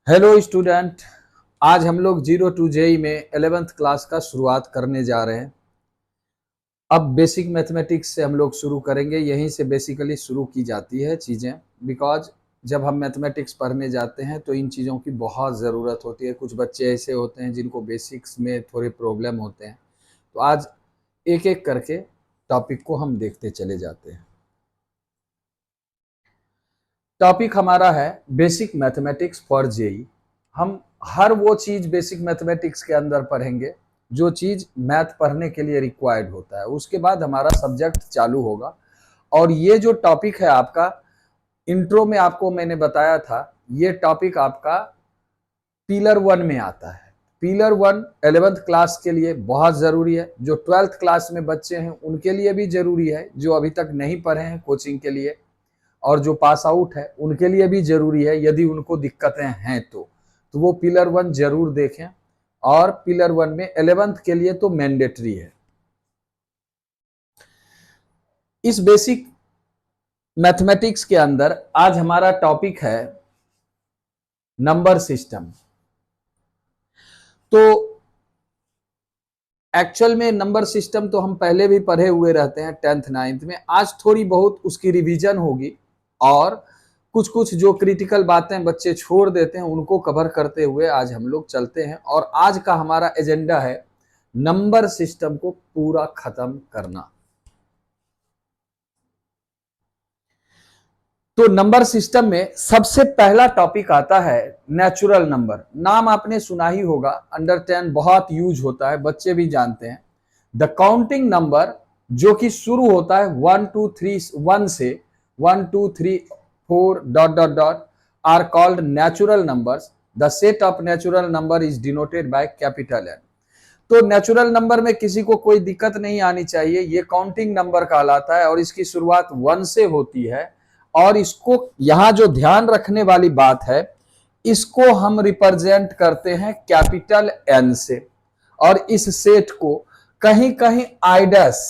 Hello student. आज हम लोग जीरो टू जेई में 11th क्लास का शुरुआत करने जा रहे हैं। अब बेसिक मैथमेटिक्स से हम लोग शुरू करेंगे। यहीं से बेसिकली शुरू की जाती है चीज़ें, बिकॉज जब हम मैथमेटिक्स पढ़ने जाते हैं तो इन चीज़ों की बहुत ज़रूरत होती है। कुछ बच्चे ऐसे होते हैं जिनको बेसिक्स में थोड़े प्रॉब्लम होते हैं, तो आज एक एक करके टॉपिक को हम देखते चले जाते हैं। टॉपिक हमारा है बेसिक मैथमेटिक्स फॉर जेई। हम हर वो चीज़ बेसिक मैथमेटिक्स के अंदर पढ़ेंगे जो चीज़ मैथ पढ़ने के लिए रिक्वायर्ड होता है। उसके बाद हमारा सब्जेक्ट चालू होगा। और ये जो टॉपिक है आपका, इंट्रो में आपको मैंने बताया था, ये टॉपिक आपका पिलर 1 में आता है। पिलर 1 11th क्लास के लिए बहुत ज़रूरी है। जो 12th क्लास में बच्चे हैं उनके लिए भी ज़रूरी है, जो अभी तक नहीं पढ़े हैं कोचिंग के लिए, और जो पास आउट है उनके लिए भी जरूरी है। यदि उनको दिक्कतें हैं तो वो पिलर 1 जरूर देखें। और पिलर 1 में 11th के लिए तो मैंडेटरी है। इस बेसिक मैथमेटिक्स के अंदर आज हमारा टॉपिक है नंबर सिस्टम। तो एक्चुअल में नंबर सिस्टम तो हम पहले भी पढ़े हुए रहते हैं 10th 9th में। आज थोड़ी बहुत उसकी रिवीजन होगी और कुछ कुछ जो क्रिटिकल बातें बच्चे छोड़ देते हैं उनको कवर करते हुए आज हम लोग चलते हैं। और आज का हमारा एजेंडा है नंबर सिस्टम को पूरा खत्म करना। तो नंबर सिस्टम में सबसे पहला टॉपिक आता है नेचुरल नंबर। नाम आपने सुना ही होगा, अंडर 10 बहुत यूज होता है, बच्चे भी जानते हैं। द काउंटिंग नंबर जो कि शुरू होता है 1 2 3 1 से 1 2 3 4 dot dot dot are called natural numbers. The set of natural number is denoted by capital N. तो नेचुरल नंबर में किसी को कोई दिक्कत नहीं आनी चाहिए। ये काउंटिंग नंबर कहलाता है और इसकी शुरुआत 1 से होती है। और इसको यहां जो ध्यान रखने वाली बात है, इसको हम रिप्रेजेंट करते हैं कैपिटल एन से। और इस सेट को कहीं कहीं आई डैश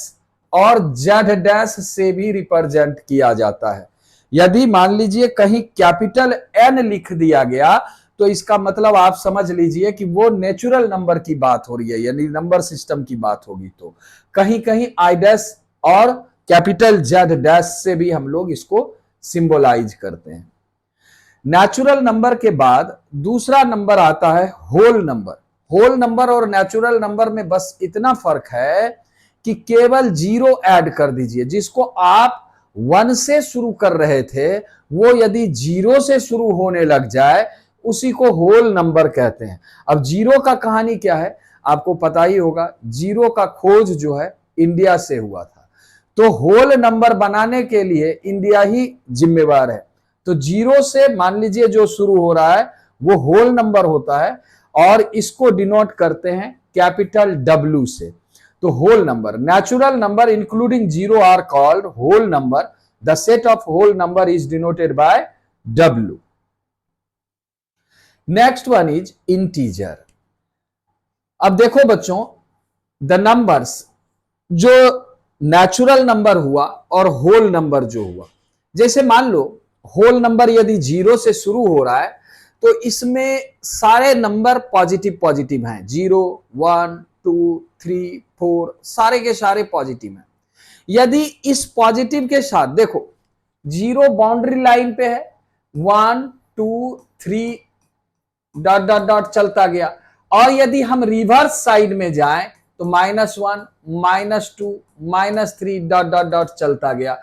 और जेड डैश से भी रिप्रेजेंट किया जाता है। यदि मान लीजिए कहीं कैपिटल एन लिख दिया गया तो इसका मतलब आप समझ लीजिए कि वो नेचुरल नंबर की बात हो रही है, यानी नंबर सिस्टम की बात होगी। तो कहीं कहीं आई डैश और कैपिटल जेड डैश से भी हम लोग इसको सिंबलाइज करते हैं। नेचुरल नंबर के बाद दूसरा नंबर आता है होल नंबर। होल नंबर और नेचुरल नंबर में बस इतना फर्क है कि केवल जीरो ऐड कर दीजिए। जिसको आप 1 से शुरू कर रहे थे वो यदि जीरो से शुरू होने लग जाए उसी को होल नंबर कहते हैं। अब जीरो का कहानी क्या है आपको पता ही होगा। जीरो का खोज जो है इंडिया से हुआ था, तो होल नंबर बनाने के लिए इंडिया ही जिम्मेवार है। तो जीरो से मान लीजिए जो शुरू हो रहा है वो होल नंबर होता है और इसको डिनोट करते हैं कैपिटल डब्ल्यू से। तो whole number, natural number including zero are called whole number. The set of whole number is denoted by W. Next one is integer. अब देखो बच्चों, द नंबर्स जो नेचुरल नंबर हुआ और होल नंबर जो हुआ, जैसे मान लो होल नंबर यदि जीरो से शुरू हो रहा है तो इसमें सारे नंबर पॉजिटिव पॉजिटिव हैं। 0 1 2 3 4 सारे के सारे पॉजिटिव हैं। यदि इस पॉजिटिव के साथ देखो, जीरो बाउंड्री लाइन पे है, 1 2 3 डॉट डॉट डॉट चलता गया। और यदि हम रिवर्स साइड में जाएं तो -1 -2 -3 डॉट डॉट डॉट चलता गया।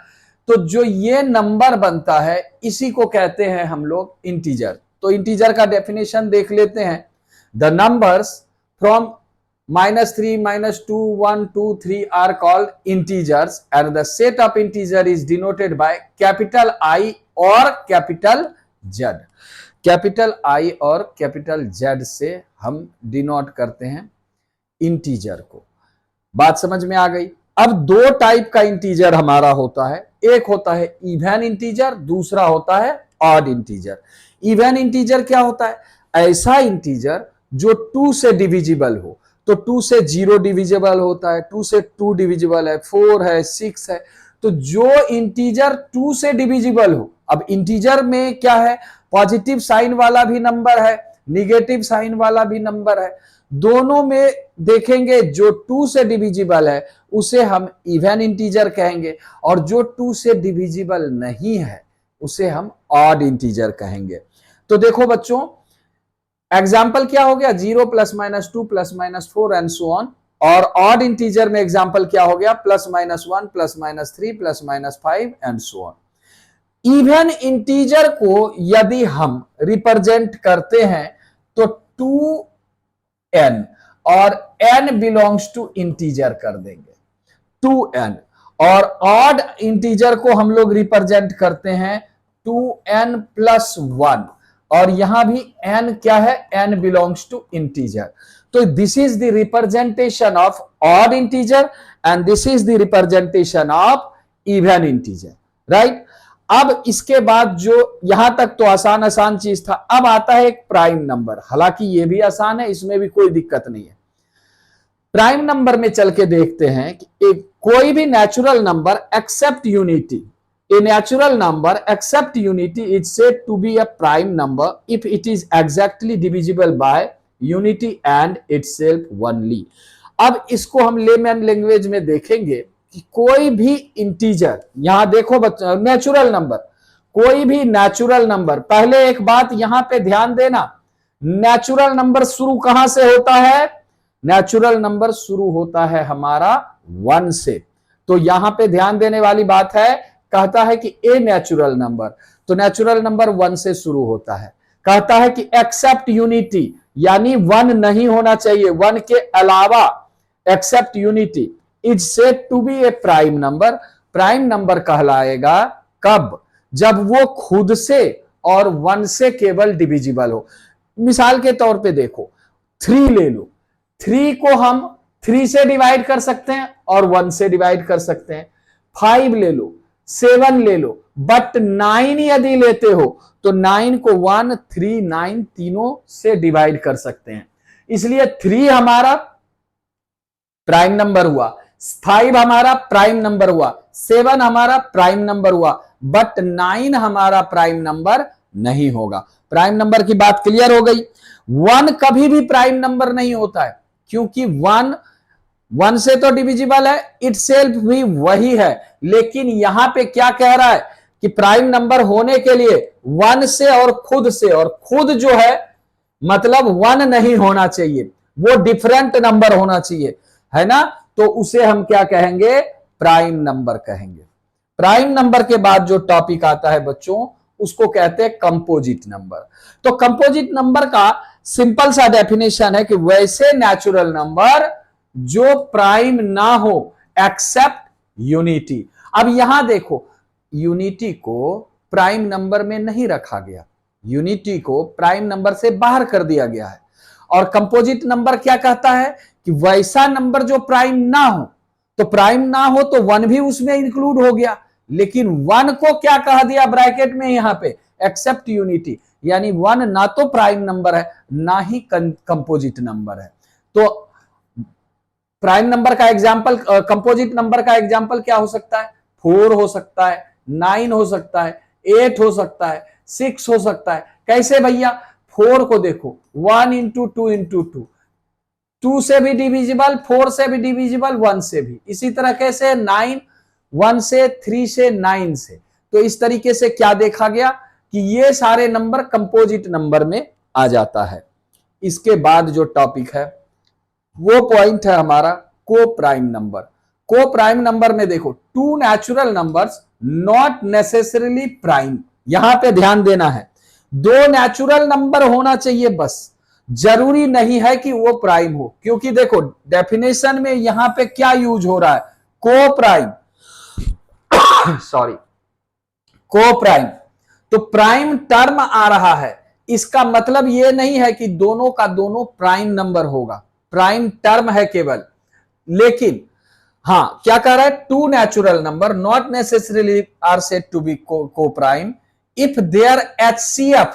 तो जो ये नंबर बनता है इसी को कहते हैं हम लोग इंटीजर। तो इंटीजर का डेफिनेशन देख लेते हैं। The numbers from -3 -2 1 2 3 are called integers and the set of integer is denoted by capital I और कैपिटल जेड। कैपिटल आई और कैपिटल जेड से हम डिनोट करते हैं इंटीजर को। बात समझ में आ गई। अब दो टाइप का इंटीजर हमारा होता है, एक होता है इवन इंटीजर, दूसरा होता है ऑड इंटीजर। इवन इंटीजर क्या होता है? ऐसा इंटीजर जो 2 से डिविजिबल हो। तो 2 से 0 डिविजिबल होता है, 2 से 2 डिविजिबल है, 4 है, 6 है। तो जो इंटीजर 2 से डिविजिबल हो, अब इंटीजर में क्या है, पॉजिटिव साइन वाला भी नंबर है, निगेटिव साइन वाला भी नंबर है, दोनों में देखेंगे जो 2 से डिविजिबल है उसे हम इवन इंटीजर कहेंगे, और जो 2 से डिविजिबल नहीं है उसे हम ऑड इंटीजर कहेंगे। तो देखो बच्चों, एग्जाम्पल क्या हो गया, 0 +-2 +-4 एंड सो ऑन। और ऑड इंटीजर में एग्जाम्पल क्या हो गया, +-1 +-3 +-5 and so on. Even integer को यदि हम रिप्रेजेंट करते हैं तो 2n और n बिलोंग्स टू इंटीजर कर देंगे, 2n। और ऑड इंटीजर को हम लोग रिप्रेजेंट करते हैं 2n + 1, और यहां भी n क्या है, n बिलोंग्स टू इंटीजर। तो this is the representation of odd integer and this is the representation of even integer, right. अब इसके बाद जो यहां तक तो आसान आसान चीज था, अब आता है एक प्राइम नंबर। हालांकि ये भी आसान है, इसमें भी कोई दिक्कत नहीं है। प्राइम नंबर में चल के देखते हैं कि एक कोई भी natural number except unity, a natural number except unity is said to be a prime number if it is exactly divisible by unity and itself only। अब इसको हम लेमैन लैंग्वेज में देखेंगे कि कोई भी इंटीजर, यहां देखो बच्चों, नेचुरल नंबर, कोई भी नेचुरल नंबर, पहले एक बात यहां पे ध्यान देना, नेचुरल नंबर शुरू कहां से होता है, नेचुरल नंबर शुरू होता है हमारा 1 से। तो यहां पे ध्यान देने वाली बात है, कहता है कि ए नेचुरल नंबर, तो नेचुरल नंबर 1 से शुरू होता है। कहता है कि एक्सेप्ट यूनिटी, यानी 1 नहीं होना चाहिए, 1 के अलावा, except unity is said to be a prime number. Prime number कहलाएगा कब, जब वो खुद से और 1 से केवल डिविजिबल हो। मिसाल के तौर पे देखो, 3 ले लो, 3 को हम 3 से डिवाइड कर सकते हैं और 1 से डिवाइड कर सकते हैं। 5 ले लो, 7 ले लो, बट 9 यदि लेते हो तो 9 को 1, 3, 9 तीनों से डिवाइड कर सकते हैं। इसलिए 3 हमारा प्राइम नंबर हुआ, 5 हमारा प्राइम नंबर हुआ, 7 हमारा प्राइम नंबर हुआ, बट 9 हमारा प्राइम नंबर नहीं होगा। प्राइम नंबर की बात क्लियर हो गई। 1 कभी भी प्राइम नंबर नहीं होता है, क्योंकि 1 से तो डिविजिबल है, इटसेल्फ भी वही है। लेकिन यहां पे क्या कह रहा है कि प्राइम नंबर होने के लिए 1 से और खुद जो है मतलब 1 नहीं होना चाहिए, वो डिफरेंट नंबर होना चाहिए, है ना। तो उसे हम क्या कहेंगे, प्राइम नंबर कहेंगे। प्राइम नंबर के बाद जो टॉपिक आता है बच्चों, उसको कहते हैं कंपोजिट नंबर। तो कंपोजिट नंबर का सिंपल सा डेफिनेशन है कि वैसे नेचुरल नंबर जो प्राइम ना हो एक्सेप्ट यूनिटी। अब यहां देखो, यूनिटी को प्राइम नंबर में नहीं रखा गया, यूनिटी को प्राइम नंबर से बाहर कर दिया गया है। और कंपोजिट नंबर क्या कहता है कि वैसा नंबर जो प्राइम ना हो, तो प्राइम ना हो तो 1 भी उसमें इंक्लूड हो गया, लेकिन 1 को क्या कह दिया ब्रैकेट में यहां पे, एक्सेप्ट यूनिटी, यानी 1 ना तो प्राइम नंबर है ना ही कंपोजिट नंबर है। तो प्राइम नंबर का एग्जाम्पल, कंपोजिट नंबर का एग्जाम्पल क्या हो सकता है, 4 हो सकता है, 9 हो सकता है, 8 हो सकता है, 6 हो सकता है। कैसे भैया, 4 को देखो 1 × 2 × 2, 2 से भी डिविजिबल, 4 से भी डिविजिबल, 1 से भी। इसी तरह कैसे 9, 1 से, 3 से, 9 से। तो इस तरीके से क्या देखा गया कि ये सारे नंबर कंपोजिट नंबर में आ जाता है। इसके बाद जो टॉपिक है वो पॉइंट है हमारा को प्राइम नंबर। को प्राइम नंबर में देखो, 2 natural numbers not necessarily prime, यहां पे ध्यान देना है, 2 नेचुरल नंबर होना चाहिए बस, जरूरी नहीं है कि वो प्राइम हो। क्योंकि देखो डेफिनेशन में यहां पे क्या यूज हो रहा है, को प्राइम सॉरी, को प्राइम, तो प्राइम टर्म आ रहा है, इसका मतलब ये नहीं है कि दोनों का दोनों प्राइम नंबर होगा, प्राइम टर्म है केवल। लेकिन हां, क्या कह रहा है, 2 natural number not necessarily are said to be co prime if there HCF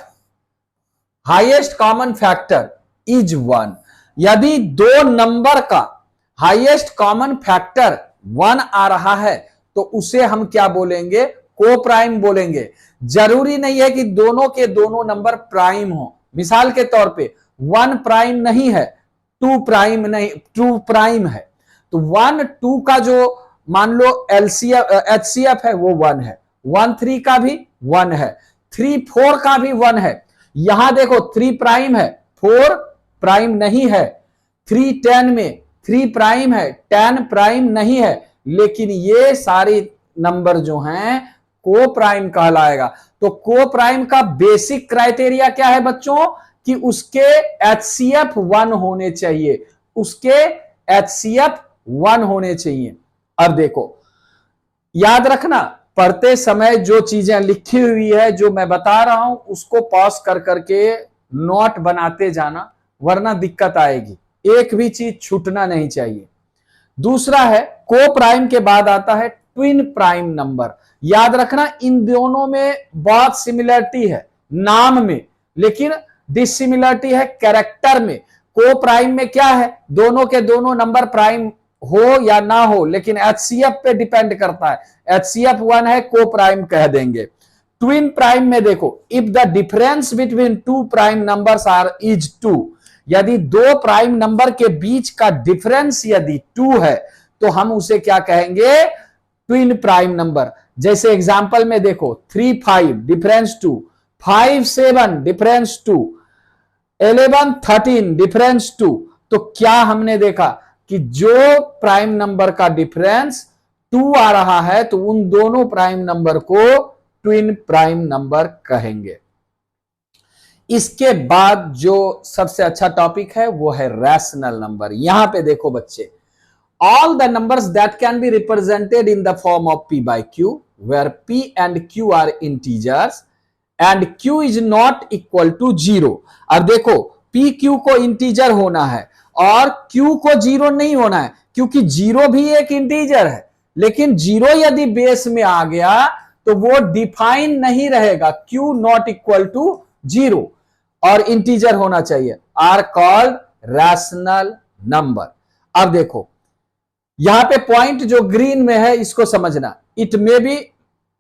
highest common factor is 1। यदि 2 नंबर का हाईएस्ट कॉमन फैक्टर 1 आ रहा है तो उसे हम क्या बोलेंगे, को प्राइम बोलेंगे। जरूरी नहीं है कि दोनों के दोनों नंबर प्राइम हो। मिसाल के तौर पे 1 प्राइम नहीं है, 2 प्राइम नहीं, 2 प्राइम है, तो 1 2 का जो मान लो एलसीएफ एचसीएफ है वो 1 है, 1 3 का भी 1 है, 3 4 का भी 1 है। यहां देखो 3 प्राइम है, 4 प्राइम नहीं है, 3 10 में 3 प्राइम है, 10 प्राइम नहीं है, लेकिन ये सारे नंबर जो हैं को प्राइम कहलाएगा। तो को प्राइम का बेसिक क्राइटेरिया क्या है बच्चों, कि उसके एचसीएफ 1 होने चाहिए, उसके एचसीएफ 1 होने चाहिए। अब देखो याद रखना, पढ़ते समय जो चीजें लिखी हुई है जो मैं बता रहा हूं उसको पॉज कर करके नोट बनाते जाना, वरना दिक्कत आएगी, एक भी चीज छूटना नहीं चाहिए। दूसरा है को प्राइम के बाद आता है ट्विन प्राइम नंबर। याद रखना इन दोनों में बहुत सिमिलरिटी है नाम में, लेकिन डिसिमिलरिटी है कैरेक्टर में। को प्राइम में क्या है, दोनों के दोनों नंबर प्राइम हो या ना हो, लेकिन एचसीएफ पे डिपेंड करता है, एचसीएफ 1 है को प्राइम कह देंगे। ट्विन प्राइम में देखो, if the difference between 2 prime numbers are is 2, यदि 2 प्राइम नंबर के बीच का डिफरेंस यदि 2 है तो हम उसे क्या कहेंगे, ट्विन प्राइम नंबर। जैसे एग्जांपल में देखो 3 5 डिफरेंस 2, 5 7 डिफरेंस 2, 11 13 डिफरेंस 2। तो क्या हमने देखा कि जो प्राइम नंबर का डिफरेंस 2 आ रहा है तो उन दोनों प्राइम नंबर को ट्विन प्राइम नंबर कहेंगे। इसके बाद जो सबसे अच्छा टॉपिक है वो है रैशनल नंबर। यहां पे देखो बच्चे, all the numbers that can be represented in the form of p by q where p and q are integers and q is not equal to 0। अब देखो p q को इंटीजर होना है और q को 0 नहीं होना है, क्योंकि 0 भी एक इंटीजर है, लेकिन 0 यदि बेस में आ गया तो वो डिफाइन नहीं रहेगा, q नॉट इक्वल टू 0 और इंटीजर होना चाहिए, आर कॉल्ड रैशनल नंबर। अब देखो यहां पे पॉइंट जो ग्रीन में है इसको समझना, it may be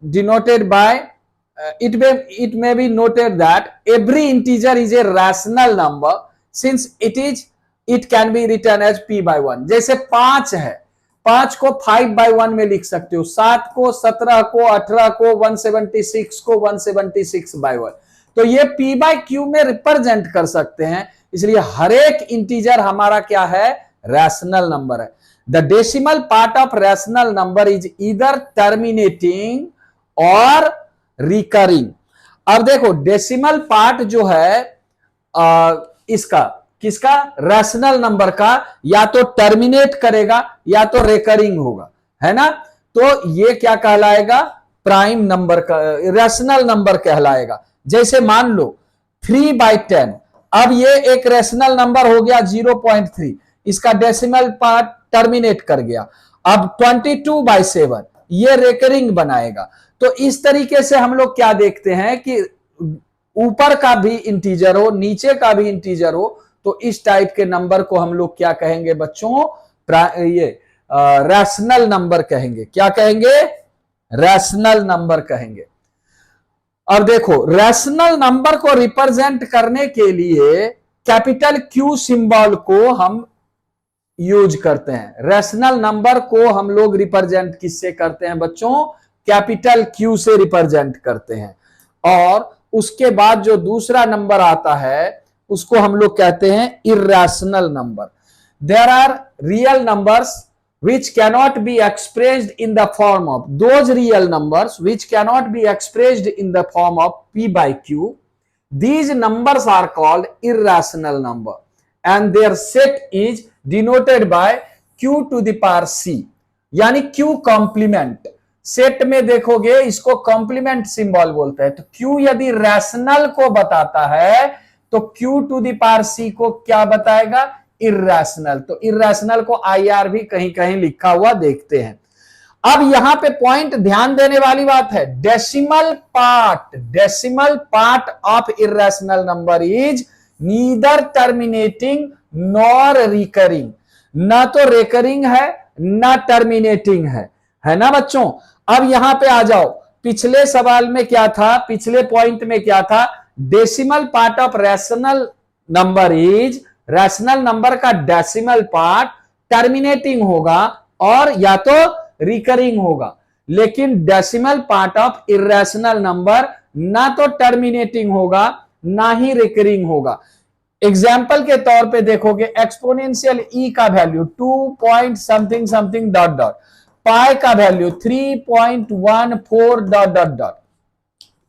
denoted by it may be noted that every integer is a rational number since it can be written as p by 1। जैसे 5 है, 5 को 5 by 1 में लिख सकते हो, 7 को 17 को 18 को 176 को 176 by 1। तो ये p by q में रिप्रेजेंट कर सकते हैं, इसलिए हर एक इंटीजर हमारा क्या है, रैशनल नंबर है। The decimal part of rational number is either terminating or recurring। अब देखो डेसिमल पार्ट जो है इसका किसका, रैशनल नंबर का, या तो टर्मिनेट करेगा या तो रेकरिंग होगा, है ना। तो ये क्या कहलाएगा, प्राइम नंबर का रैशनल नंबर कहलाएगा। जैसे मान लो 3/10, अब ये एक रैशनल नंबर हो गया 0.3, इसका डेसिमल पार्ट टर्मिनेट कर गया। अब 22/7 ये रेकरिंग बनाएगा। तो इस तरीके से हम लोग क्या देखते हैं कि ऊपर का भी इंटीजर हो नीचे का भी इंटीजर हो, तो इस टाइप के नंबर को हम लोग क्या कहेंगे बच्चों, ये रैशनल नंबर कहेंगे। क्या कहेंगे, रैशनल नंबर कहेंगे। अब देखो रैशनल नंबर को रिप्रेजेंट करने के लिए कैपिटल क्यू सिंबल को हम यूज करते हैं। रैशनल नंबर को हम लोग रिप्रेजेंट किससे करते हैं बच्चों, कैपिटल क्यू से रिप्रेजेंट करते हैं। और उसके बाद जो दूसरा नंबर आता है उसको हम लोग कहते हैं irrational number. There are real numbers which cannot be expressed in the form of those real numbers which cannot be expressed in the form of p by q, these numbers are called irrational number and their set is denoted by q to the power c, यानी q complement. Set में देखोगे इसको complement symbol बोलते हैं। तो q यदि rational को बताता है तो q to the power c को क्या बताएगा, इर्रेशनल। तो इर्रेशनल को IR भी कहीं कहीं लिखा हुआ देखते हैं। अब यहां पे पॉइंट ध्यान देने वाली बात है, decimal part of irrational number is neither terminating nor recurring. ना तो रिकरिंग है ना टर्मिनेटिंग है है ना बच्चों। अब यहां पे आ जाओ, पिछले सवाल में क्या था, पिछले पॉइंट में क्या था, decimal part of rational number is, rational number का डेसिमल पार्ट टर्मिनेटिंग होगा और या तो रिकरिंग होगा, लेकिन decimal part of irrational number ना तो टर्मिनेटिंग होगा ना ही रिकरिंग होगा। एग्जाम्पल के तौर पे देखोगे, एक्सपोनेंशियल ई का value 2 point something something dot dot, pi का वैल्यू 3.14 डॉट डॉट डॉट।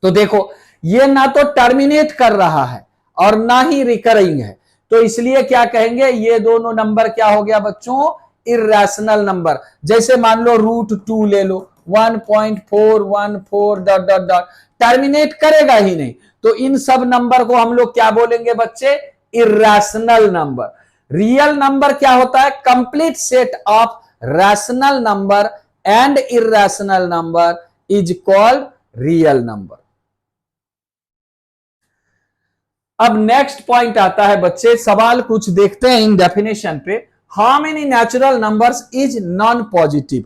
तो देखो ये ना तो टर्मिनेट कर रहा है और ना ही रिकरिंग है, तो इसलिए क्या कहेंगे, ये दोनों नंबर क्या हो गया बच्चों, इरेशनल नंबर। जैसे मान लो √2 ले लो, 1.414 डॉट डॉट डॉट, टर्मिनेट करेगा ही नहीं, तो इन सब नंबर को हम लोग क्या बोलेंगे बच्चे, इरेशनल नंबर। रियल नंबर क्या होता है, complete set of rational number and irrational number is called real number. अब नेक्स्ट पॉइंट आता है बच्चे, सवाल कुछ देखते हैं इन डेफिनेशन पे। How many natural numbers is non positive,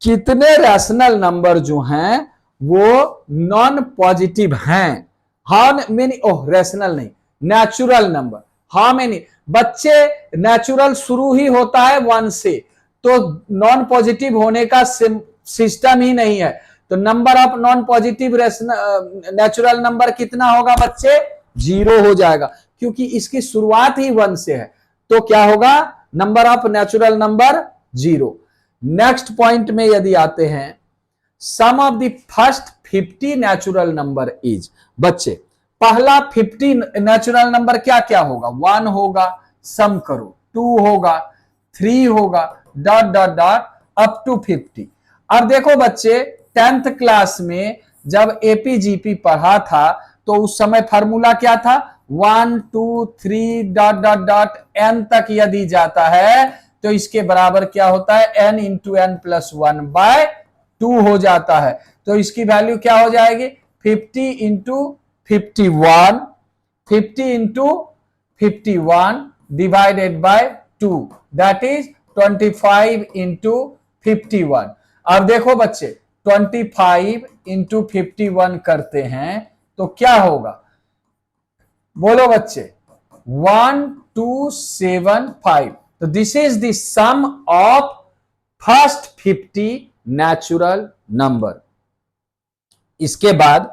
कितने रैशनल नंबर जो हैं वो नॉन पॉजिटिव हैं। हाउ मेनी, ओह रैशनल नहीं, नेचुरल नंबर। हाउ मेनी, बच्चे नेचुरल शुरू ही होता है 1 से, तो नॉन पॉजिटिव होने का सिस्टम ही नहीं है। तो number of non positive natural number कितना होगा बच्चे, 0 हो जाएगा, क्योंकि इसकी शुरुआत ही 1 से है। तो क्या होगा, number of natural number 0। Next point में यदि आते हैं, sum of the first 50 natural number is, बच्चे पहला 50 नेचुरल नंबर क्या क्या होगा, 1 होगा, सम करो, 2 होगा, 3 होगा, dot dot dot up to 50। अब देखो बच्चे 10th क्लास में जब एपीजीपी पढ़ा था तो उस समय फार्मूला क्या था, 1 2 3 डॉट डॉट डॉट एन तक यदि जाता है तो इसके बराबर क्या होता है, n इंटू एन प्लस 1/2 हो जाता है। तो इसकी वैल्यू क्या हो जाएगी, 50 into 51, 50 into 51 divided by 2, that is 25 into 51। अब देखो बच्चे 25 इंटू 51 करते हैं तो क्या होगा, बोलो बच्चे, 1275। तो this is the sum of first 50 natural number. इसके बाद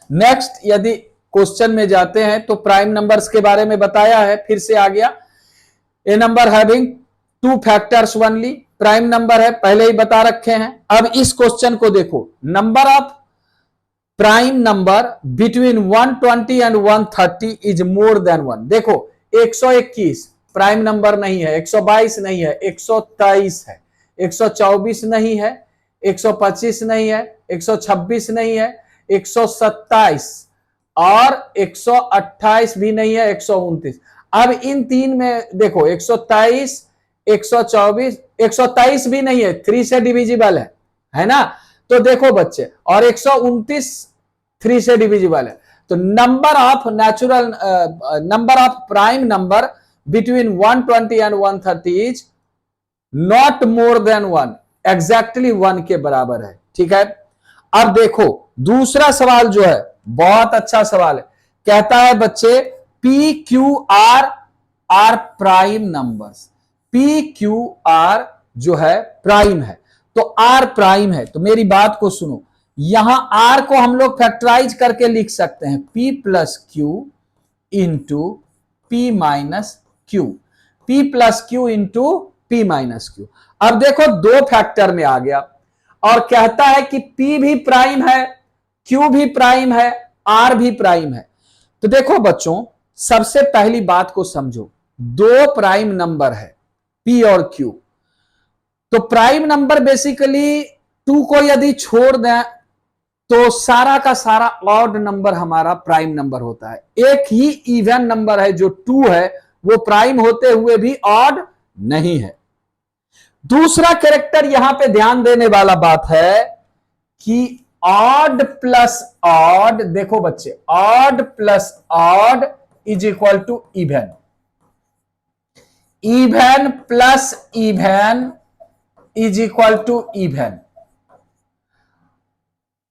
नेक्स्ट यदि क्वेश्चन में जाते हैं तो प्राइम नंबर्स के बारे में बताया है, फिर से आ गया, a number having 2 factors only, prime number है, पहले ही बता रखे हैं। अब इस क्वेश्चन को देखो, number of prime number between 120 and 130 is more than 1। देखो 121 प्राइम नंबर नहीं है, 122 नहीं है, 123 है, 124 नहीं है, 125 नहीं है, 126 नहीं है, 127 और 128 भी नहीं है, 129। अब इन तीन में देखो 123, 124, 123 भी नहीं है, 3 से डिविजिबल है ना। तो देखो बच्चे, और 129 3 से डिविजिबल है। तो number of natural number of prime number between 120 and 130 is not more than 1, exactly 1 के बराबर है, ठीक है। अब देखो दूसरा सवाल जो है बहुत अच्छा सवाल है, कहता है बच्चे P Q R are prime numbers, P Q R जो है प्राइम है, तो आर प्राइम है। तो मेरी बात को सुनो, यहां आर को हम लोग फैक्टराइज करके लिख सकते हैं, p plus Q into P minus Q, p plus Q into P minus Q. अब देखो 2 फैक्टर में आ गया और कहता है कि p भी प्राइम है, q भी प्राइम है, r भी प्राइम है। तो देखो बच्चों सबसे पहली बात को समझो, 2 प्राइम नंबर है p और q। तो प्राइम नंबर बेसिकली 2 को यदि छोड़ दें तो सारा का सारा ऑड नंबर हमारा प्राइम नंबर होता है। एक ही इवन नंबर है जो 2 है, वो प्राइम होते हुए भी ऑड नहीं है। दूसरा कैरेक्टर यहां पे ध्यान देने वाला बात है कि ऑड प्लस ऑड, देखो बच्चे odd plus odd is equal to even, even plus even is equal to even.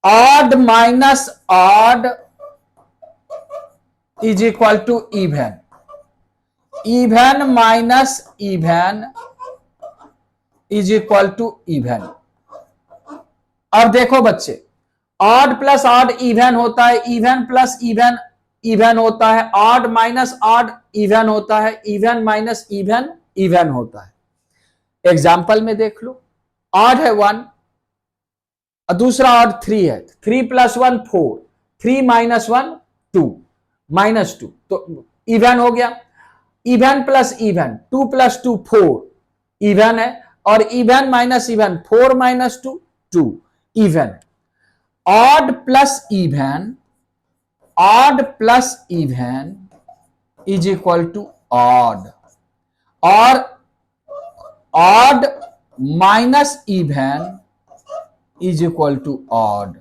Odd minus odd is equal to even, even minus even is equal to even. अब देखो बच्चे, odd plus odd even होता है, even plus even even होता है, odd minus odd even होता है, even minus even even होता है। एग्जाम्पल में देख लो, ऑड है 1, दूसरा ऑड 3 है, 3 प्लस 1 4, 3 माइनस 1 2, माइनस 2, तो इवन हो गया। Even plus even 2 plus 2 4 even है, और even minus even 4 minus 2 2 even है। Odd plus even, odd plus even is equal to odd, और odd minus even is equal to odd.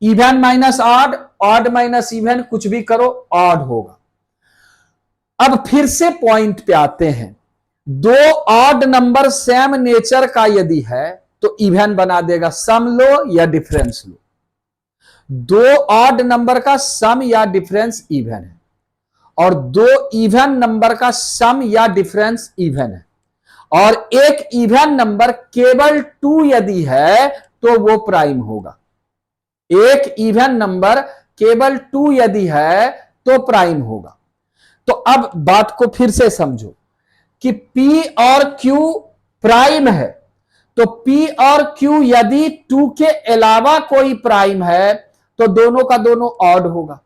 Even minus odd, odd minus even, कुछ भी करो odd होगा। अब फिर से पॉइंट पे आते हैं, दो ऑड नंबर सेम नेचर का यदि है तो इवन बना देगा, सम लो या डिफरेंस लो। दो ऑड नंबर का सम या डिफरेंस इवन है, और दो इवन नंबर का सम या डिफरेंस इवन है, और एक इवन नंबर केवल 2 यदि है तो वो प्राइम होगा। एक इवन नंबर केवल 2 यदि है तो प्राइम होगा। तो अब बात को फिर से समझो कि P और Q प्राइम है, तो P और Q यदि 2 के अलावा कोई प्राइम है तो दोनों का दोनों ऑड होगा।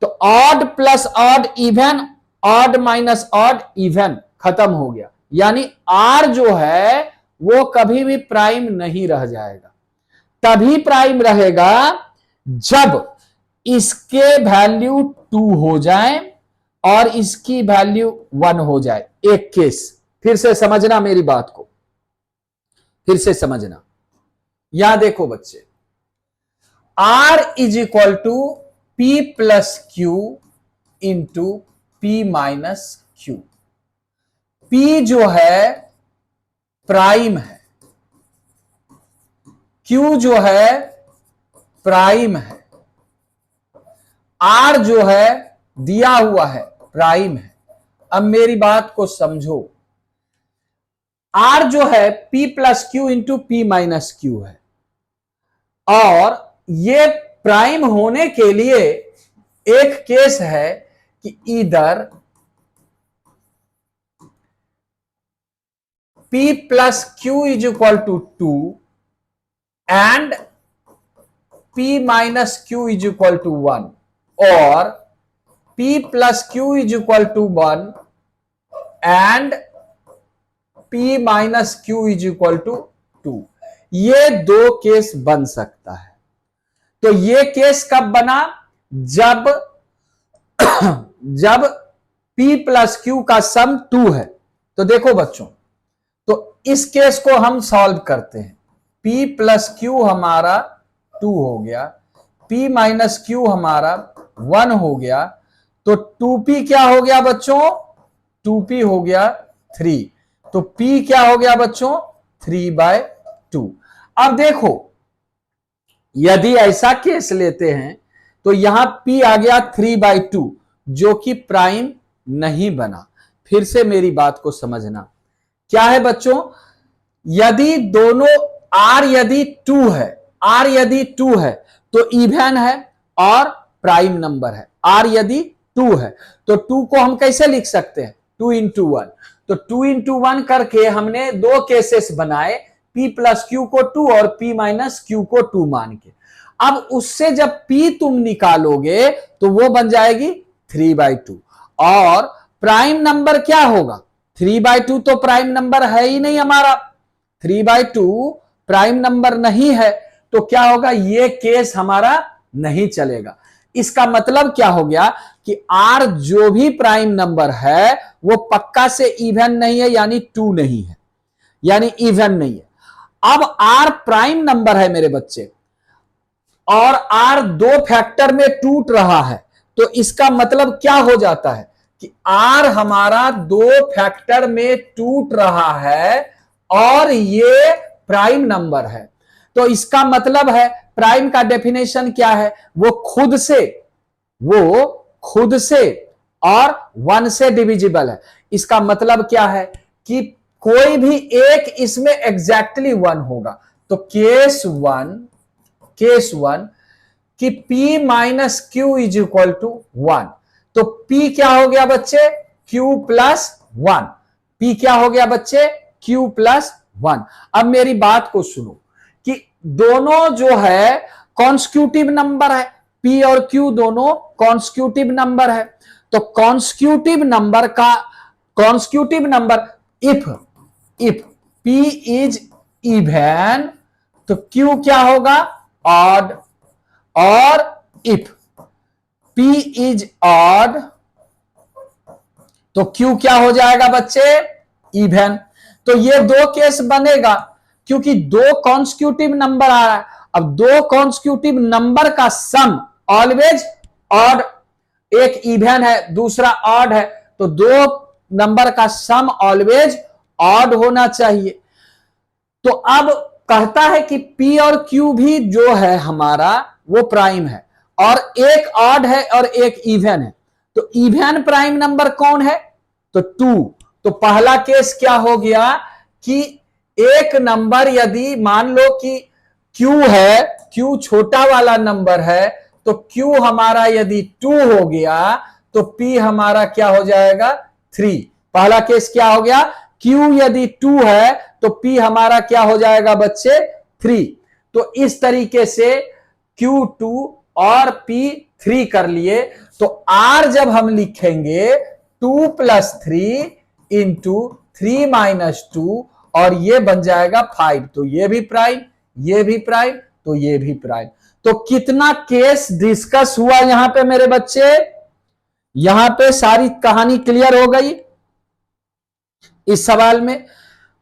तो odd plus odd even, odd minus odd even, खत्म हो गया। यानी R जो है वो कभी भी प्राइम नहीं रह जाएगा। तभी प्राइम रहेगा जब इसके वैल्यू 2 हो जाए और इसकी वैल्यू 1 हो जाए। एक केस, फिर से समझना मेरी बात को, फिर से समझना। यहां देखो बच्चे, R is equal to P plus Q into P minus Q। P जो है प्राइम है, Q जो है प्राइम है, R जो है दिया हुआ है प्राइम है। अब मेरी बात को समझो, R जो है P plus Q into P minus Q है, और ये प्राइम होने के लिए एक केस है कि इधर P plus Q is equal to 2 and P minus Q is equal to 1, और P plus Q is equal to 1 and P minus Q is equal to 2। ये दो केस बन सकता है। तो ये केस कब बना? जब P प्लस Q का सम 2 है। तो देखो बच्चों, तो इस केस को हम सॉल्व करते हैं। P प्लस Q हमारा 2 हो गया, P माइनस Q हमारा 1 हो गया, तो 2P क्या हो गया बच्चों? 2P हो गया 3। तो P क्या हो गया बच्चों? 3/2। अब देखो, यदि ऐसा केस लेते हैं तो यहां P आ गया 3/2, जो कि प्राइम नहीं बना। फिर से मेरी बात को समझना, क्या है बच्चों? यदि दोनों R यदि 2 है, R यदि 2 है तो इवन है और प्राइम नंबर है। R यदि 2 है तो 2 को हम कैसे लिख सकते हैं? 2 इंटू 1। तो 2 इंटू 1 करके हमने दो केसेस बनाए, P प्लस Q को 2 और P माइनस Q को 2 मान के। अब उससे जब P तुम निकालोगे तो वो बन जाएगी 3/2, और प्राइम नंबर क्या होगा? 3/2 तो प्राइम नंबर है ही नहीं हमारा, 3/2 प्राइम नंबर नहीं है, तो क्या होगा? ये केस हमारा नहीं चलेगा। इसका मतलब क्या हो गया कि R जो भी प्राइम नंबर है वो पक्का से इवन नहीं है, यानी 2 नहीं है, यानी इवन नहीं है। अब R प्राइम नंबर है मेरे बच्चे, और R दो फैक्टर में टूट रहा है, तो इसका मतलब क्या हो जाता है कि R हमारा दो फैक्टर में टूट रहा है और ये प्राइम नंबर है। तो इसका मतलब है प्राइम का डेफिनेशन क्या है? वो खुद से और 1 से डिविजिबल है। इसका मतलब क्या है कि कोई भी एक इसमें एग्जैक्टली 1 होगा। तो केस वन कि P minus Q is equal to 1। तो P क्या हो गया बच्चे? Q plus 1। P क्या हो गया बच्चे? Q plus 1। अब मेरी बात को सुनो कि दोनों जो है कॉन्स्टिट्यूटिव नंबर है, P और Q दोनों कॉन्स्टिट्यूटिव नंबर है। तो constitutive number if P is even तो Q क्या होगा? ऑड। और इफ P इज ऑड तो Q क्या हो जाएगा बच्चे? इवन। तो ये दो केस बनेगा क्योंकि दो कॉन्स्टिट्यूटिव नंबर आ रहा है। अब दो कॉन्स्टिट्यूटिव नंबर का सम ऑलवेज ऑड, एक इवन है दूसरा ऑड है, तो दो नंबर का सम ऑलवेज ऑड होना चाहिए। तो अब कहता है कि P और Q भी जो है हमारा वो प्राइम है, और एक ऑड है और एक इवन है। तो इवन प्राइम नंबर कौन है? तो 2। तो पहला केस क्या हो गया कि एक नंबर यदि मान लो कि Q है, Q छोटा वाला नंबर है, तो Q हमारा यदि 2 हो गया तो P हमारा क्या हो जाएगा? 3। पहला केस क्या हो गया? Q यदि 2 है तो P हमारा क्या हो जाएगा बच्चे? 3। तो इस तरीके से Q2 और P3 कर लिए। तो R जब हम लिखेंगे 2 प्लस 3 इंटू 3 माइनस 2 और ये बन जाएगा 5। तो ये भी प्राइम, ये भी प्राइम, तो ये भी प्राइम। तो कितना केस डिस्कस हुआ यहां पे मेरे बच्चे? यहां पे सारी कहानी क्लियर हो गई इस सवाल में।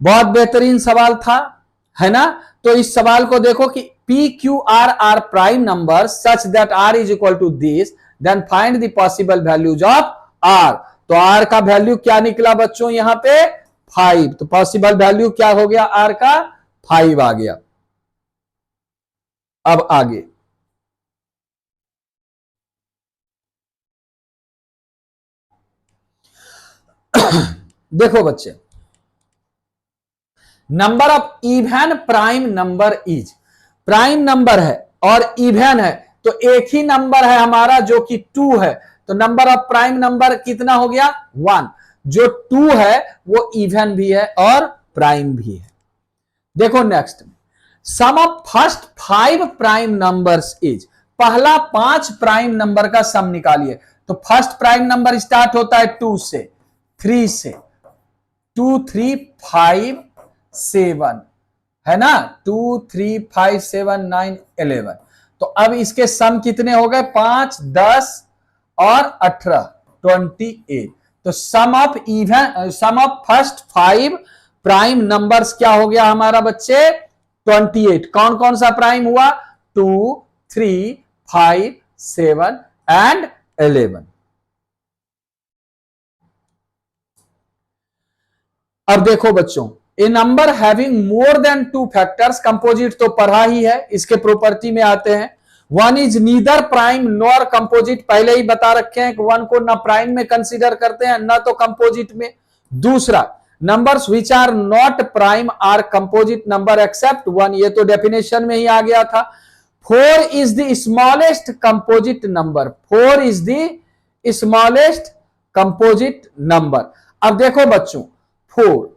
बहुत बेहतरीन सवाल था, है ना? तो इस सवाल को देखो कि P Q R are prime numbers such that R is equal to this, then find the possible values of R। तो R का वैल्यू क्या निकला बच्चों? यहां पे 5। तो पॉसिबल वैल्यू क्या हो गया? R का 5 आ गया। अब आगे देखो बच्चे, number of even prime number is, prime number है और इवन है, तो एक ही नंबर है हमारा जो कि 2 है। तो नंबर ऑफ प्राइम नंबर कितना हो गया? 1। जो 2 है वो इवन भी है और प्राइम भी है। देखो next, sum of first 5 prime numbers is, पहला 5 प्राइम नंबर का सम निकालिए। तो फर्स्ट प्राइम नंबर स्टार्ट होता है 2 से, 3 से, 2 3 5 7, है ना? 2 3 5 7 9 11। तो अब इसके सम कितने हो गए? 5 10 और 18 28। तो सम ऑफ फर्स्ट 5 प्राइम नंबर्स क्या हो गया हमारा बच्चे? 28। कौन कौन सा प्राइम हुआ? 2 3 5 7 एंड 11। अब देखो बच्चों, a number having more than 2 factors, composite तो पढ़ा ही है, इसके प्रॉपर्टी में आते हैं। 1 is neither prime nor composite, पहले ही बता रखे हैं कि 1 को ना प्राइम में कंसीडर करते हैं ना तो कंपोजिट में। दूसरा, numbers which are not prime are composite number except 1, ये तो डेफिनेशन में ही आ गया था। 4 is the smallest composite number, 4 is the smallest composite number. अब देखो बच्चों, 4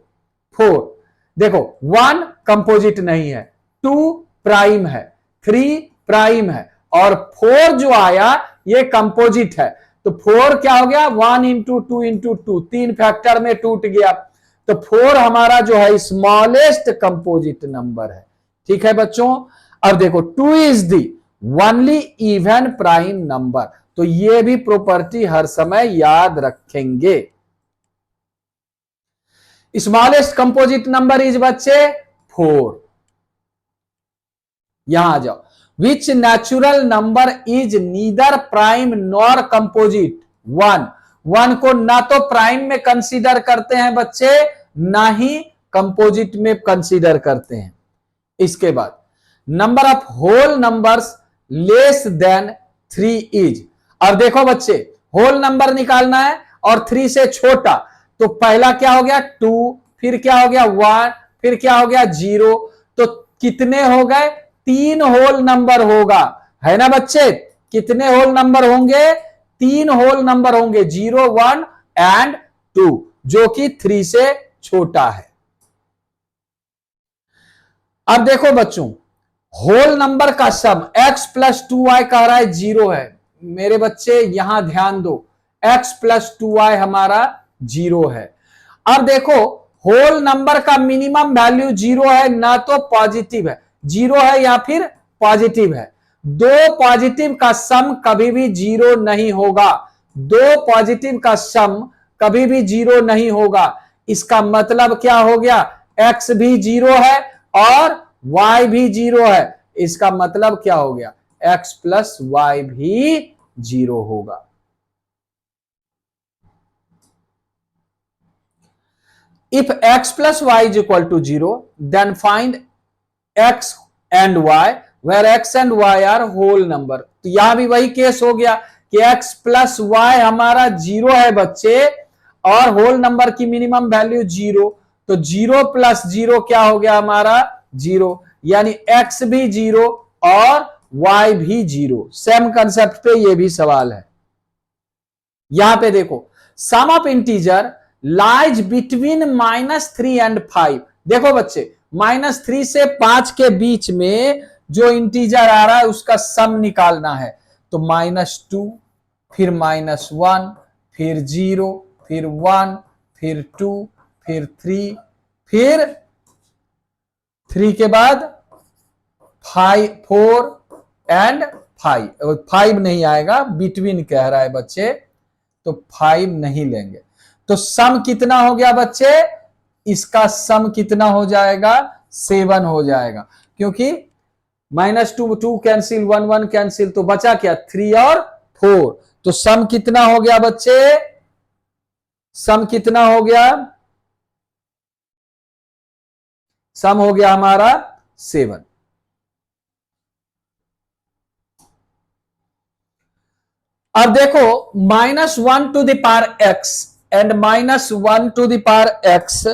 देखो, 1 कंपोजिट नहीं है, 2 प्राइम है, 3 प्राइम है और 4 जो आया ये कंपोजिट है। तो 4 क्या हो गया? 1 इंटू 2 इंटू 2, 3 फैक्टर में टूट गया। तो 4 हमारा जो है स्मॉलेस्ट कंपोजिट नंबर है। ठीक है बच्चों? अब देखो, 2 is the only even prime number, तो ये भी प्रॉपर्टी हर समय याद रखेंगे। स्मॉलेस्ट कंपोजिट नंबर इज बच्चे 4। यहां आ जाओ, विच natural number is neither prime nor composite 1, 1 को ना तो प्राइम में कंसीडर करते हैं बच्चे, ना ही कंपोजिट में कंसीडर करते हैं। इसके बाद number of whole numbers less than 3 is. और देखो बच्चे, होल नंबर निकालना है और 3 से छोटा, तो पहला क्या हो गया 2, फिर क्या हो गया 1, फिर क्या हो गया 0, तो कितने हो गए 3 होल नंबर होगा, है ना बच्चे। कितने होल नंबर होंगे 3 होल नंबर होंगे, 0 1 एंड 2, जो कि 3 से छोटा है। अब देखो बच्चों, होल नंबर का सम x प्लस 2y कह रहा है 0 है। मेरे बच्चे यहां ध्यान दो, x प्लस 2y हमारा 0 है। अब देखो, होल नंबर का मिनिमम वैल्यू 0 है, ना तो पॉजिटिव है, 0 है या फिर पॉजिटिव है। दो पॉजिटिव का सम कभी भी 0 नहीं होगा, दो पॉजिटिव का सम कभी भी 0 नहीं होगा। इसका मतलब क्या हो गया, x भी 0 है और y भी 0 है। इसका मतलब क्या हो गया, x प्लस वाई भी 0 होगा। If x plus y is equal to 0, then find x and y where x and y are whole number। तो यहां भी वही केस हो गया कि x प्लस वाई हमारा 0 है बच्चे, और होल नंबर की मिनिमम वैल्यू 0, तो 0 प्लस 0 क्या हो गया हमारा 0, यानी x भी 0 और y भी 0। सेम कंसेप्ट पे ये भी सवाल है। यहां पे देखो, sum of integer lies between -3 and 5। देखो बच्चे, -3 से 5 के बीच में जो इंटीजर आ रहा है उसका सम निकालना है। तो -2, फिर -1, फिर 0, फिर 1, फिर 2, फिर 3, फिर 3 के बाद 5, 4 एंड 5। 5 नहीं आएगा, बिटवीन कह रहा है बच्चे, तो 5 नहीं लेंगे। तो सम कितना हो गया बच्चे, इसका सम कितना हो जाएगा 7 हो जाएगा, क्योंकि -2 2 कैंसिल, 1 1 कैंसिल, तो बचा क्या 3 और 4। तो सम कितना हो गया बच्चे, सम कितना हो गया, सम हो गया हमारा 7। अब देखो, -1 to the power x and -1 to the power x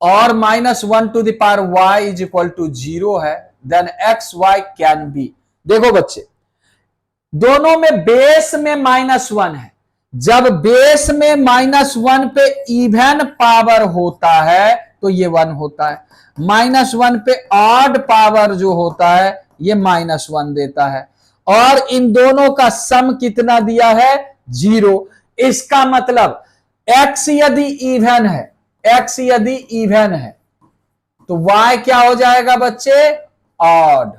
और -1 to the power y is equal to 0 है, then X Y can be. देखो बच्चे, दोनों में बेस में -1 है। जब बेस में -1 पे इवन पावर होता है तो ये 1 होता है, -1 पे ऑड पावर जो होता है ये -1 देता है, और इन दोनों का सम कितना दिया है 0। इसका मतलब x यदि इवन है, x यदि इवन है तो y क्या हो जाएगा बच्चे ऑड,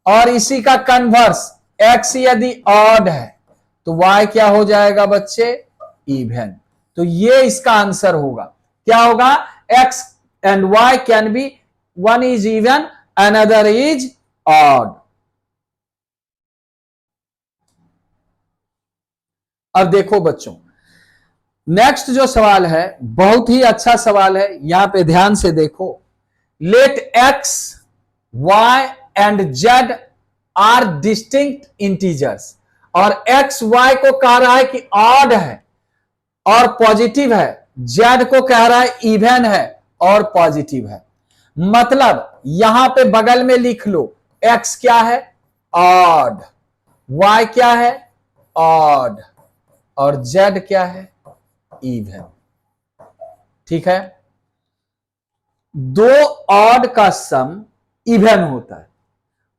और इसी का कन्वर्स x यदि ऑड है तो y क्या हो जाएगा बच्चे इवन। तो ये इसका आंसर होगा, क्या होगा x and y can be, one is even another is odd. अब देखो बच्चों, नेक्स्ट जो सवाल है बहुत ही अच्छा सवाल है, यहां पे ध्यान से देखो। Let x, y and z are distinct integers, और x y को कह रहा है कि ऑड है और पॉजिटिव है, z को कह रहा है इवन है और पॉजिटिव है। मतलब यहां पे बगल में लिख लो, x क्या है ऑड, y क्या है ऑड, और z क्या है इवन। ठीक है, दो ऑड का सम इवन होता है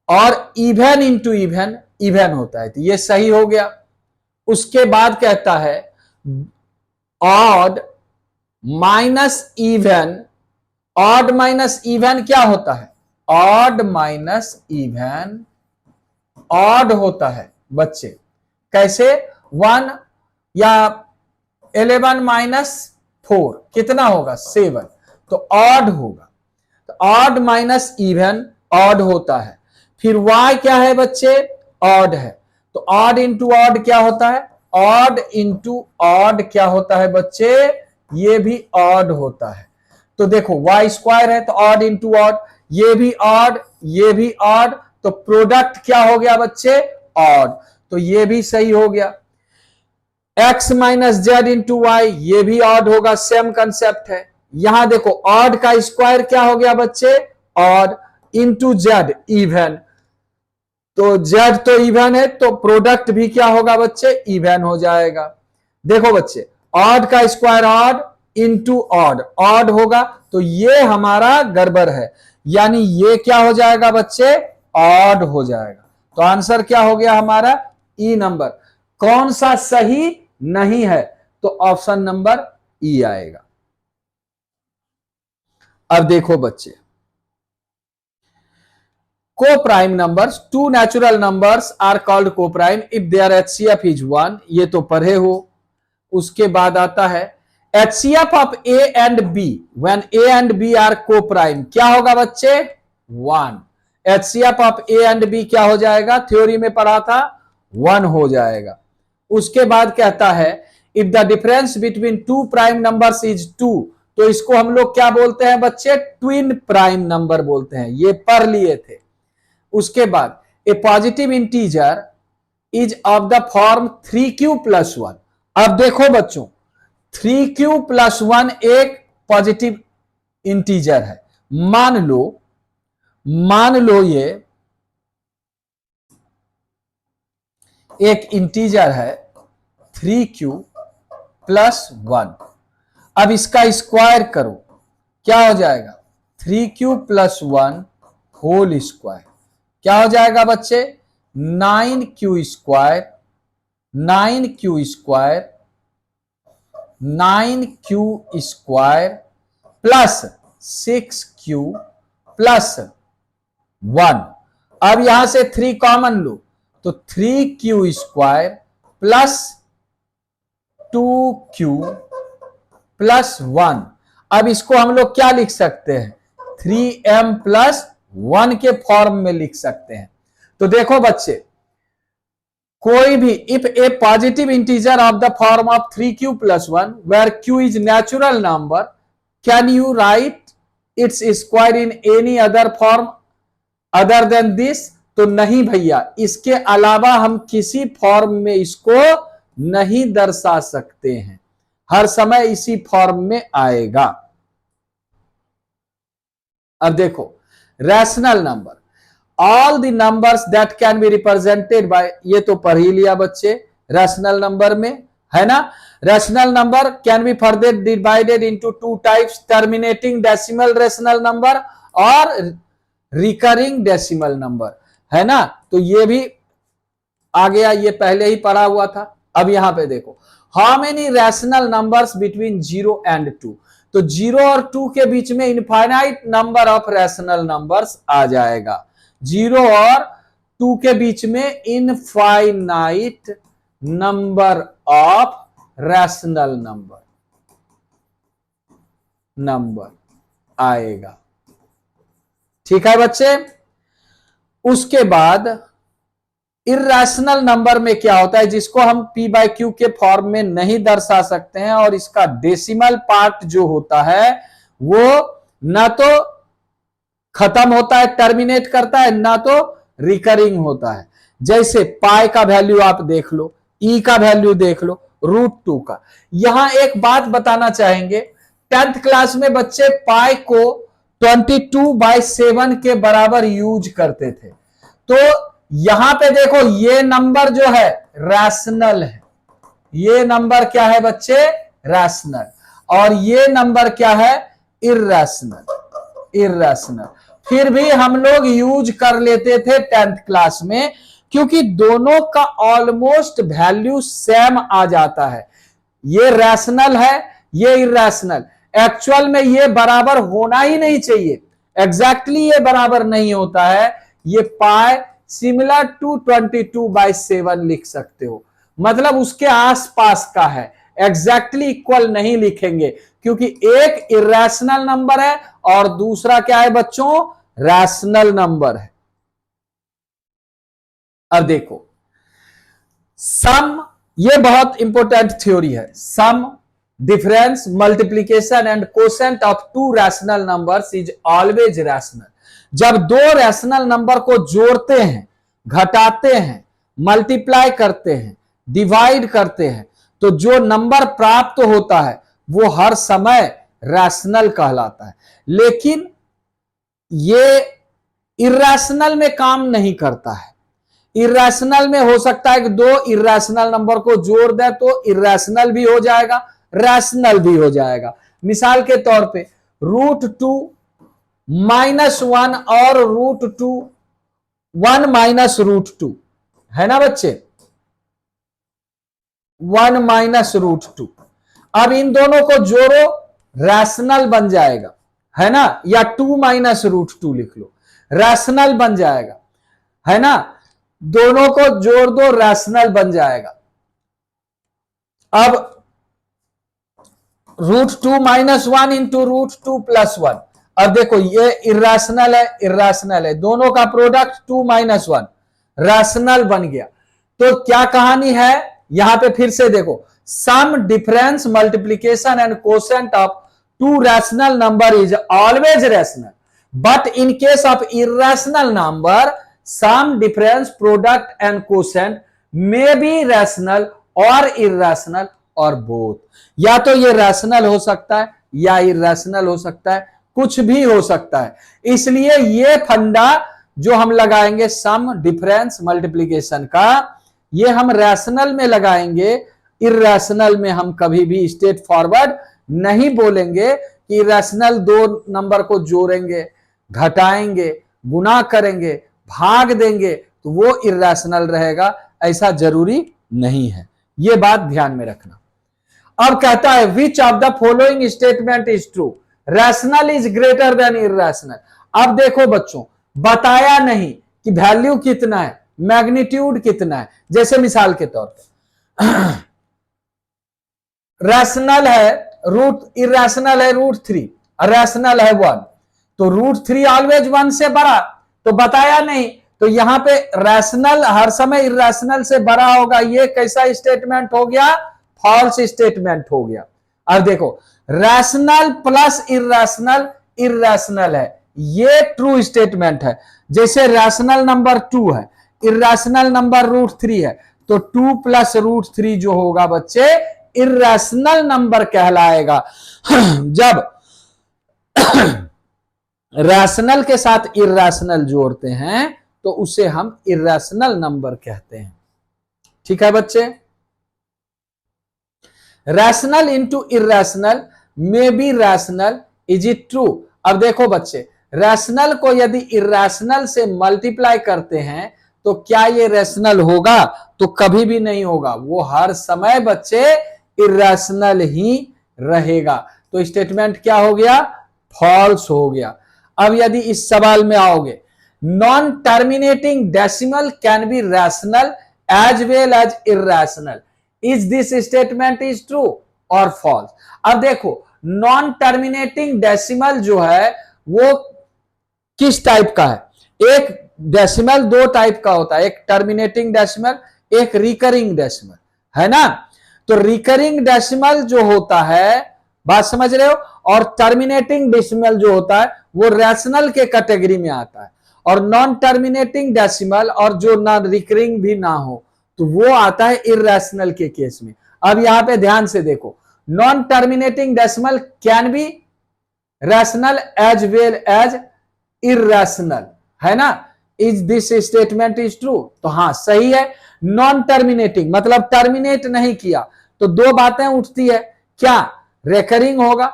और इवन इंटू इवन इवन होता है, तो ये सही हो गया। उसके बाद कहता है odd minus even, odd minus even क्या होता है, ऑड माइनस इवन ऑड होता है बच्चे। कैसे, 1 या 11 माइनस 4 कितना होगा 7, तो ऑड होगा। तो ऑड माइनस इवन ऑड होता है। फिर y क्या है बच्चे ऑड है, तो ऑड इंटू ऑड क्या होता है, ऑड इंटू ऑड क्या होता है बच्चे, ये भी ऑड होता है। तो देखो y स्क्वायर है तो ऑड इंटू ऑड, ये भी ऑड ये भी ऑड, तो प्रोडक्ट क्या हो गया बच्चे, ऑड, तो ये भी सही हो गया। x minus Z into Y, ये भी ऑड होगा, सेम कंसेप्ट है। यहां देखो ऑड का स्क्वायर क्या हो गया बच्चे, ऑड, इंटू जेड इवन, तो जेड तो इवन है तो प्रोडक्ट भी क्या होगा बच्चे, इवन हो जाएगा। देखो बच्चे ऑड का square odd into odd, odd होगा, तो ये हमारा गड़बड़ है, यानी ये क्या हो जाएगा बच्चे, ऑड हो जाएगा। तो आंसर क्या हो गया हमारा, ई नंबर। कौन सा सही नहीं है, तो ऑप्शन नंबर ई आएगा। अब देखो बच्चे, co-prime numbers, two natural numbers are called co-prime if their HCF is 1, ये तो पढ़े हो। उसके बाद आता है HCF of A and B when A and B are co-prime, क्या होगा बच्चे, 1। HCF of A and B क्या हो जाएगा, थ्योरी में पढ़ा था, 1 हो जाएगा। उसके बाद कहता है if the difference between two prime numbers is 2, तो इसको हम लोग क्या बोलते हैं बच्चे, ट्विन प्राइम नंबर बोलते हैं, ये पढ़ लिए थे। उसके बाद a positive integer is of the form 3q plus 1। अब देखो बच्चों 3q प्लस 1 एक पॉजिटिव इंटीजर है। मान लो ये एक इंटीजर है 3q प्लस 1। अब इसका स्क्वायर करो, क्या हो जाएगा, 3q प्लस 1 होल स्क्वायर, क्या हो जाएगा बच्चे, 9q square, 9q square, 9q square plus 6q plus 1। अब यहां से 3 कॉमन लो, तो 3q square plus 2q plus 1। अब इसको हम लोग क्या लिख सकते हैं, 3m प्लस 1 के फॉर्म में लिख सकते हैं। तो देखो बच्चे कोई भी if a positive integer of the form of 3q plus 1 where q is natural number, can you write its square in any other form other than this, तो नहीं भैया, इसके अलावा हम किसी फॉर्म में इसको नहीं दर्शा सकते हैं, हर समय इसी फॉर्म में आएगा। अब देखो rational number, all the numbers that can be represented by, ये तो पढ़ ही लिया बच्चे रैशनल नंबर में, है ना। Rational number can be further divided into 2 types, terminating decimal rational number और रिकरिंग डेसिमल नंबर, है ना। तो ये भी आ गया, ये पहले ही पढ़ा हुआ था। अब यहां पे देखो how many rational numbers between 0 and 2, तो 0 और 2 के बीच में infinite number of rational numbers आ जाएगा। 0 और 2 के बीच में infinite number of rational number आएगा, ठीक है बच्चे। उसके बाद इर्रेशनल नंबर में क्या होता है, जिसको हम p बाय क्यू के फॉर्म में नहीं दर्शा सकते हैं, और इसका डेसिमल पार्ट जो होता है वो ना तो खत्म होता है, टर्मिनेट करता है, ना तो रिकरिंग होता है। जैसे पाई का वैल्यू आप देख लो, ई का वैल्यू देख लो, √2 का। यहां एक बात बताना चाहेंगे, 10th क्लास में बच्चे पाई को 22/7 के बराबर यूज करते थे। तो यहां पे देखो ये नंबर जो है रैशनल है, ये नंबर क्या है बच्चे, रैशनल, और ये नंबर क्या है, इर्रेशनल। फिर भी हम लोग यूज कर लेते थे 10th क्लास में, क्योंकि दोनों का ऑलमोस्ट वैल्यू सेम आ जाता है। ये रैशनल है, ये इर्रेशनल, एक्चुअल में ये बराबर होना ही नहीं चाहिए, एग्जैक्टली ये बराबर नहीं होता है। ये पाई सिमिलर टू 22/7 लिख सकते हो, मतलब उसके आसपास का है, एग्जैक्टली इक्वल नहीं लिखेंगे, क्योंकि एक इर्रेशनल नंबर है और दूसरा क्या है बच्चों, रैशनल नंबर है। अब देखो सम, ये बहुत इंपॉर्टेंट थ्योरी है। Sum, difference, multiplication and quotient of 2 rational numbers is always rational. जब दो रैशनल नंबर को जोड़ते हैं, घटाते हैं, मल्टीप्लाई करते हैं, डिवाइड करते हैं, तो जो नंबर प्राप्त होता है वो हर समय रैशनल कहलाता है। लेकिन ये इर्रेशनल में काम नहीं करता है। इर्रेशनल में हो सकता है कि दो इर्रेशनल नंबर को जोड़ दे तो इर्रेशनल भी हो जाएगा, रैशनल भी हो जाएगा। मिसाल के तौर पे √2 - 1 और √2 1 - √2 है ना बच्चे, 1 - √2। अब इन दोनों को जोड़ो, रैशनल बन जाएगा, है ना, या 2 - √2 लिख लो, रैशनल बन जाएगा, है ना। दोनों को जोड़ दो, रैशनल बन जाएगा। अब √2 - 1 इंटू √2 + 1, अब देखो ये इर्रेशनल है, इर्रेशनल है, दोनों का प्रोडक्ट 2 - 1 रैशनल बन गया। तो क्या कहानी है, यहां पे फिर से देखो, sum difference multiplication and quotient of two rational number is always rational, but in case of irrational number sum difference product and quotient may be rational और इर्रेशनल और बोथ। या तो ये रैशनल हो सकता है या इर्रेशनल हो सकता है, कुछ भी हो सकता है। इसलिए ये फंडा जो हम लगाएंगे सम डिफरेंस मल्टीप्लीकेशन का, ये हम रैशनल में लगाएंगे, इर्रेशनल में हम कभी भी स्ट्रेट फॉरवर्ड नहीं बोलेंगे कि रैशनल दो नंबर को जोड़ेंगे, घटाएंगे, गुना करेंगे, भाग देंगे तो वो इर्रेशनल रहेगा, ऐसा जरूरी नहीं है। ये बात ध्यान में रखना। अब कहता है which of the following statement is true, rational is greater than irrational. अब देखो बच्चों, बताया नहीं कि वैल्यू कितना है, मैग्नीट्यूड कितना है। जैसे मिसाल के तौर पर रैशनल है इर्रेशनल है √3, रैशनल है 1, तो √3 ऑलवेज 1 से बड़ा, तो बताया नहीं, तो यहां पे रैशनल हर समय इर्रेशनल से बड़ा होगा। ये कैसा स्टेटमेंट हो गया, फॉल्स स्टेटमेंट हो गया। अब देखो रैशनल प्लस इर्रेशनल इर्रेशनल है, ये ट्रू स्टेटमेंट है। जैसे रैशनल नंबर 2 है, इर्रेशनल नंबर √3 है, तो 2 + √3 जो होगा बच्चे इर्रेशनल नंबर कहलाएगा। जब रैशनल के साथ इर्रेशनल जोड़ते हैं तो उसे हम इर्रेशनल नंबर कहते हैं। ठीक है बच्चे, rational into irrational may be rational, is it true. अब देखो बच्चे, रैशनल को यदि इर्रेशनल से मल्टीप्लाई करते हैं तो क्या ये रैशनल होगा, तो कभी भी नहीं होगा, वो हर समय बच्चे इर्रेशनल ही रहेगा। तो स्टेटमेंट क्या हो गया, फॉल्स हो गया। अब यदि इस सवाल में आओगे, non terminating decimal can be rational as well as irrational, is this statement is true और फॉल्स। अब देखो नॉन टर्मिनेटिंग डेसिमल जो है वो किस टाइप का है, एक डेसिमल दो टाइप का होता है, एक टर्मिनेटिंग डेसिमल, एक रिकरिंग डेसिमल, है ना। तो रिकरिंग डेसिमल जो होता है, बात समझ रहे हो, और टर्मिनेटिंग डेसिमल जो होता है वो रैशनल के कैटेगरी में आता है, और नॉन टर्मिनेटिंग डेसिमल और जो नॉन रिकरिंग भी ना हो तो वो आता है इर्रेशनल के केस में। अब यहां पे ध्यान से देखो, non terminating decimal can be rational as well as irrational, है ना। Is this statement is true, तो हाँ सही है। नॉन टर्मिनेटिंग मतलब टर्मिनेट नहीं किया, तो दो बातें उठती है, क्या रेकरिंग होगा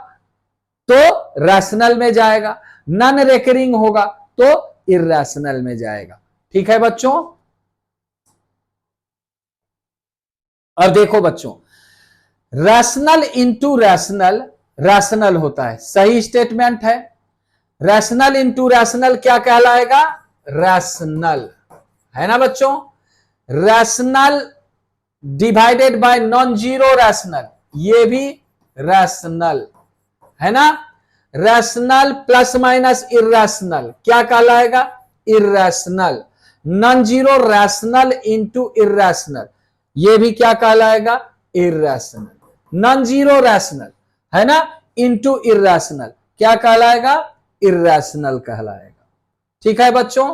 तो रैशनल में जाएगा, नॉन रेकरिंग होगा तो इर्रेशनल में जाएगा। ठीक है बच्चों। अब देखो बच्चों, रैशनल इंटू रैशनल रैशनल होता है, सही स्टेटमेंट है। रैशनल इंटू रैशनल क्या कहलाएगा, रैशनल, है ना बच्चों। Rational divided by non zero rational, ये भी रैशनल, है ना। रैशनल प्लस माइनस इर्रेशनल क्या कहलाएगा, irrational. Non zero rational into irrational, ये भी क्या कहलाएगा, इर्रेशनल। नॉन जीरो रैशनल, है ना, इंटू इर्रेशनल क्या कहलाएगा, इर्रेशनल कहलाएगा। ठीक है बच्चों।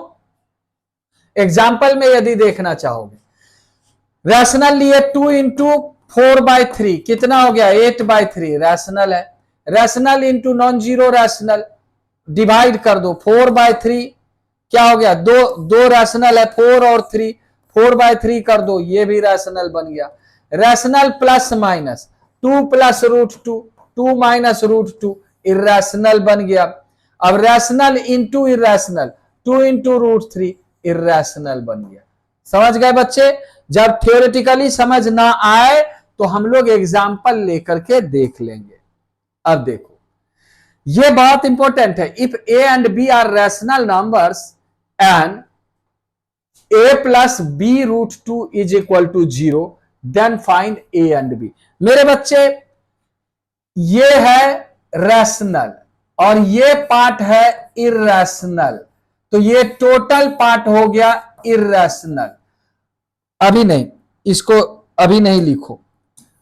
एग्जाम्पल में यदि देखना चाहोगे, रैशनल लिए 2 इंटू 4/3 कितना हो गया 8/3 रैशनल है। Rational into non zero rational divide कर दो 4/3 क्या हो गया, दो रैशनल है 4 और 3, 4/3 कर दो ये भी रैशनल बन गया। Rational plus minus 2 plus √2 2 minus √2 irrational बन गया। अब rational into irrational 2 into √3 irrational बन गया। समझ गए बच्चे। जब थियोरेटिकली समझ ना आए तो हम लोग एग्जाम्पल लेकर के देख लेंगे। अब देखो ये बहुत इंपॉर्टेंट है। If A and B are rational numbers and a plus B √2 is equal to 0 then find a and b। मेरे बच्चे ये है रैशनल और ये पार्ट है इर्रेशनल, तो ये टोटल पार्ट हो गया इर्रेशनल। अभी नहीं, इसको अभी नहीं लिखो।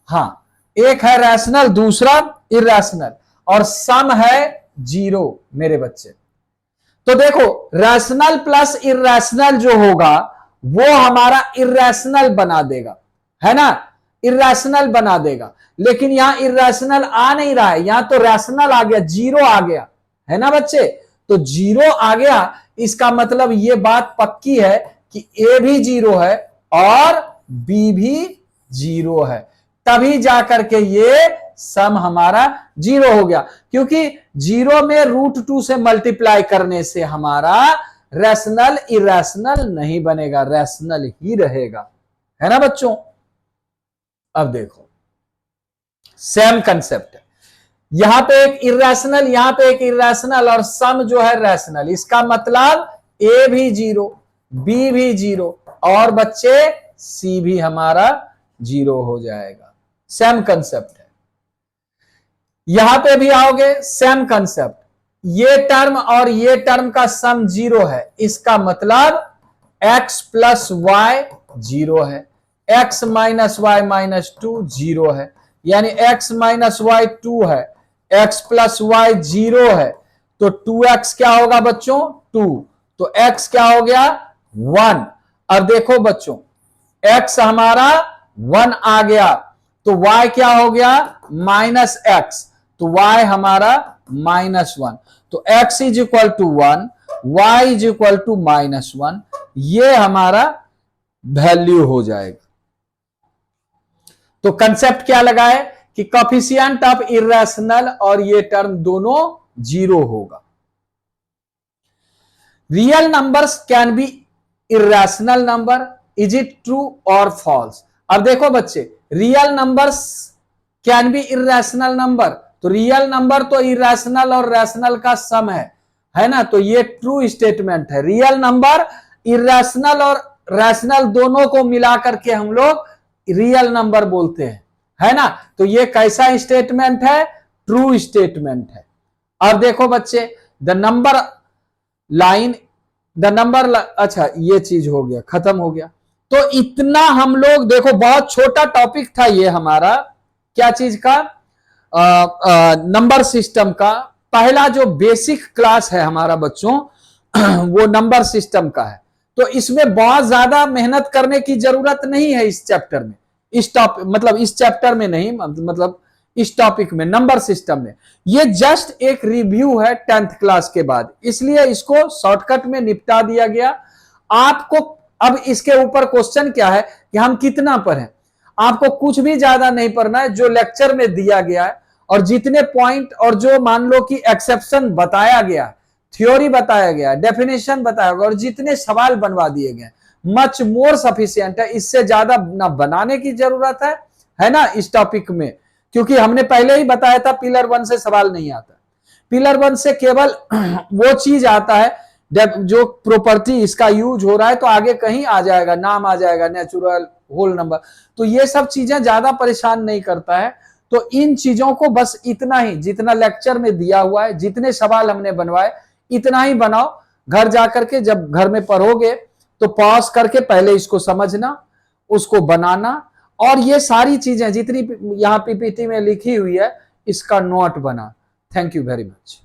हाँ, एक है रैशनल दूसरा इर्रेशनल और सम है 0 मेरे बच्चे। तो देखो रैशनल प्लस इर्रेशनल जो होगा वो हमारा इर्रेशनल बना देगा, है ना, इर्रेशनल बना देगा। लेकिन यहां इर्रेशनल आ नहीं रहा है, यहां तो रैशनल आ गया, 0 आ गया, है ना बच्चे। तो 0 आ गया, इसका मतलब ये बात पक्की है कि ए भी 0 है और बी भी 0 है, तभी जाकर के ये सम हमारा 0 हो गया। क्योंकि 0 में √2 से मल्टीप्लाई करने से हमारा रैशनल इर्रेशनल नहीं बनेगा, रैशनल ही रहेगा, है ना बच्चों। अब देखो सेम कंसेप्ट है, यहां पे एक इर्रेशनल यहां पे एक इर्रेशनल और सम जो है रैशनल। इसका मतलब ए भी 0 बी भी 0 और बच्चे सी भी हमारा 0 हो जाएगा। सेम कंसेप्ट है। यहां पे भी आओगे सेम कंसेप्ट, ये टर्म और ये टर्म का सम 0 है, इसका मतलब x प्लस वाई 0 है, x माइनस वाई माइनस 2 0 है, यानी x माइनस वाई 2 है, x प्लस वाई 0 है, तो 2x क्या होगा बच्चों 2, तो x क्या हो गया 1। अब देखो बच्चों x हमारा 1 आ गया, तो y क्या हो गया -x, तो y हमारा -1, तो x is equal to 1, y is equal to -1, ये हमारा वैल्यू हो जाएगा। तो कंसेप्ट क्या लगा है कि कोफिशिएंट ऑफ इर्रेशनल और ये टर्म दोनों 0 होगा। Real numbers can be irrational number, is it true और फॉल्स। अब देखो बच्चे real numbers can be irrational number, तो रियल नंबर तो इर्रेशनल और रैशनल का सम है ना, तो ये ट्रू स्टेटमेंट है। रियल नंबर इर्रेशनल और रैशनल दोनों को मिलाकर के हम लोग रियल नंबर बोलते हैं, है ना। तो ये कैसा स्टेटमेंट है, ट्रू स्टेटमेंट है। और देखो बच्चे द नंबर लाइन अच्छा ये चीज हो गया, खत्म हो गया। तो इतना हम लोग देखो बहुत छोटा टॉपिक था ये हमारा, क्या चीज का, नंबर सिस्टम का। पहला जो बेसिक क्लास है हमारा बच्चों वो नंबर सिस्टम का है, तो इसमें बहुत ज्यादा मेहनत करने की जरूरत नहीं है इस चैप्टर में, इस चैप्टर में नहीं, मतलब इस टॉपिक में नंबर सिस्टम में। ये जस्ट एक रिव्यू है 10th क्लास के बाद, इसलिए इसको शॉर्टकट में निपटा दिया गया आपको। अब इसके ऊपर क्वेश्चन क्या है कि हम कितना पढ़ें, आपको कुछ भी ज्यादा नहीं पढ़ना है, जो लेक्चर में दिया गया है और जितने पॉइंट और जो मान लो कि एक्सेप्शन बताया गया, थ्योरी बताया गया, डेफिनेशन बताया गया और जितने सवाल बनवा दिए गए, मच मोर सफिशिएंट है। इससे ज्यादा ना बनाने की जरूरत है ना इस टॉपिक में, क्योंकि हमने पहले ही बताया था पिलर 1 से सवाल नहीं आता। पिलर 1 से केवल वो चीज आता है जो प्रॉपर्टी इसका यूज हो रहा है, तो आगे कहीं आ जाएगा, नाम आ जाएगा, नेचुरल, होल नंबर, तो ये सब चीजें ज्यादा परेशान नहीं करता है। तो इन चीजों को बस इतना ही, जितना लेक्चर में दिया हुआ है, जितने सवाल हमने बनवाए इतना ही बनाओ। घर जाकर के जब घर में पढ़ोगे तो पॉज करके पहले इसको समझना, उसको बनाना, और ये सारी चीजें जितनी यहाँ पीपीटी में लिखी हुई है इसका नोट बना। Thank you very much.